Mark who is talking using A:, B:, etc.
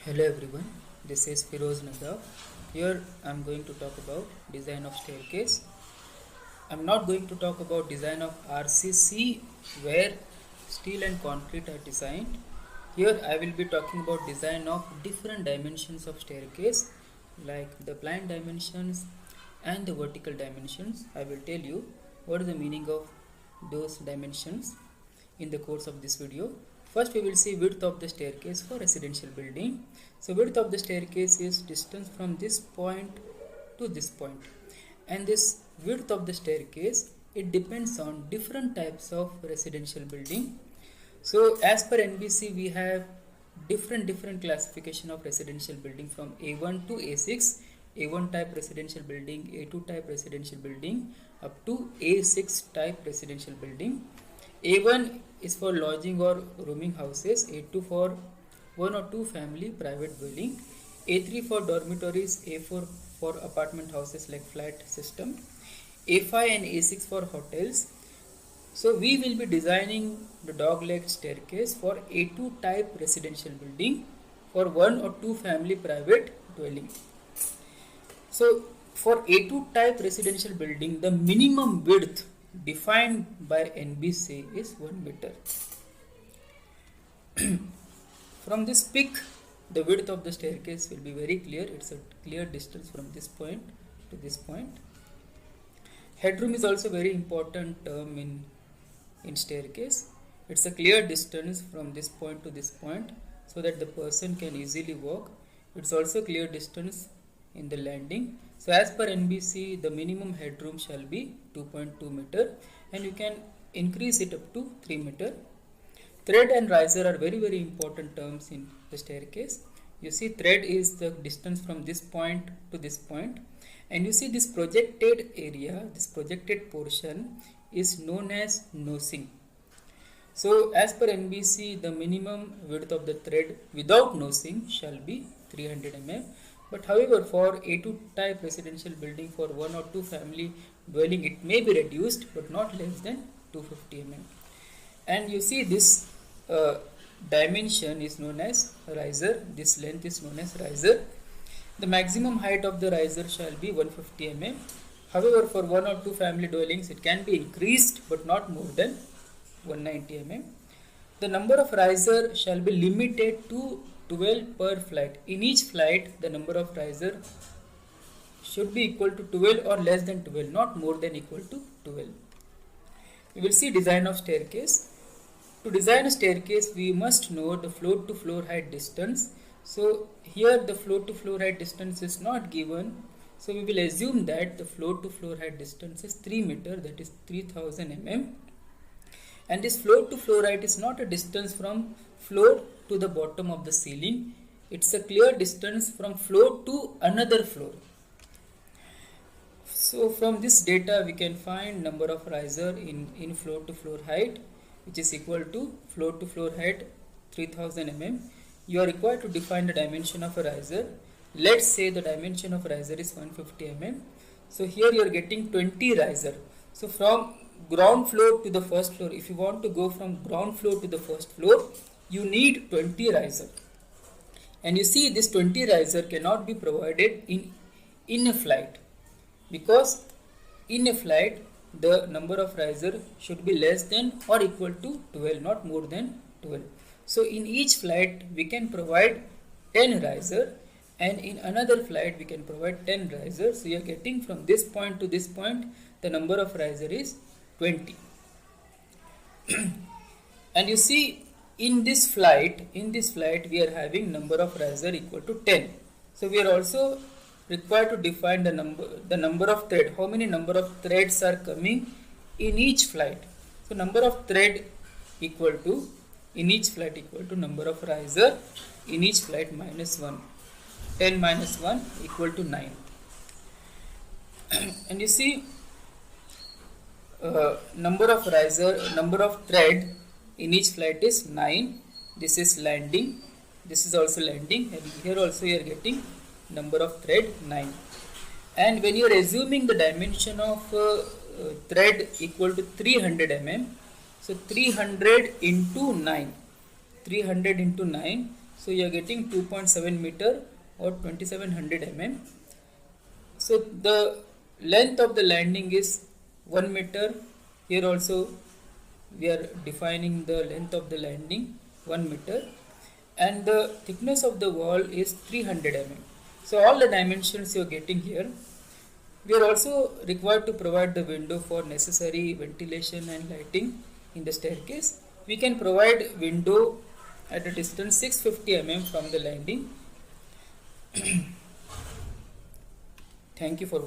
A: Hello everyone, this is Firoz Nadab. Here I am going to talk about design of staircase. I am not going to talk about design of RCC where steel and concrete are designed. Here I will be talking about design of different dimensions of staircase like the plan dimensions and the vertical dimensions. I will tell you what is the meaning of those dimensions in the course of this video. First we will see width of the staircase for residential building. So width of the staircase is distance from this point to this point, and this width of the staircase, it depends on different types of residential building. So as per NBC we have different classification of residential building from A1 to A6, A1 type residential building, A2 type residential building up to A6 type residential building. A1 is for lodging or rooming houses, A2 for one or two family private dwelling, A3 for dormitories, A4 for apartment houses like flat system, A5 and A6 for hotels. So we will be designing the dog-leg staircase for A2 type residential building for one or two family private dwelling. So for A2 type residential building, the minimum width defined by NBC is 1 meter. From this peak, the width of the staircase will be very clear. It's a clear distance from this point to this point. Headroom is also very important term in staircase. It's a clear distance from this point to this point so that the person can easily walk. It's also clear distance in the landing. So as per NBC, the minimum headroom shall be 2.2 meter, and you can increase it up to 3 meter. Thread and riser are very important terms in the staircase. You see, thread is the distance from this point to this point, and you see this projected area, this projected portion is known as nosing. So as per NBC, the minimum width of the thread without nosing shall be 300 mm. But however, for A2 type residential building for one or two family dwelling, it may be reduced but not less than 250 mm. And you see this dimension is known as riser. This length is known as riser. The maximum height of the riser shall be 150 mm. However, for one or two family dwellings, it can be increased but not more than 190 mm. The number of riser shall be limited to 12 per flight. In each flight, the number of riser should be equal to 12 or less than 12, not more than equal to 12. We will see design of staircase. To design a staircase, we must know the floor to floor height distance. So here the floor to floor height distance is not given. So we will assume that the floor to floor height distance is 3 meter, that is 3000 mm. And this floor to floor height is not a distance from floor to the bottom of the ceiling. It's a clear distance from floor to another floor. So from this data we can find number of riser in floor to floor height, which is equal to floor to floor height 3000 mm. You are required to define the dimension of a riser. Let's say the dimension of riser is 150 mm. So here you are getting 20 riser. So from ground floor to the first floor, if you want to go from ground floor to the first floor, you need 20 riser. And you see, this 20 riser cannot be provided in a flight, because in a flight the number of riser should be less than or equal to 12, not more than 12. So in each flight we can provide 10 riser, and in another flight we can provide 10 riser. So you are getting from this point to this point, the number of riser is 20. And you see, in this flight we are having number of riser equal to 10. So we are also required to define the number of thread. How many number of threads are coming in each flight? So number of thread equal to in each flight equal to number of riser in each flight minus 1. 10 minus 1 equal to 9. And you see, number of thread in each flight is 9. This is landing, this is also landing, and here also you are getting number of thread 9. And when you are assuming the dimension of thread equal to 300 mm, so 300 into 9, So you are getting 2.7 meter or 2700 mm. So the length of the landing is 1 meter. Here also we are defining the length of the landing 1 meter, and the thickness of the wall is 300 mm. So all the dimensions you are getting here. We are also required to provide the window for necessary ventilation and lighting in the staircase. We can provide window at a distance 650 mm from the landing. Thank you for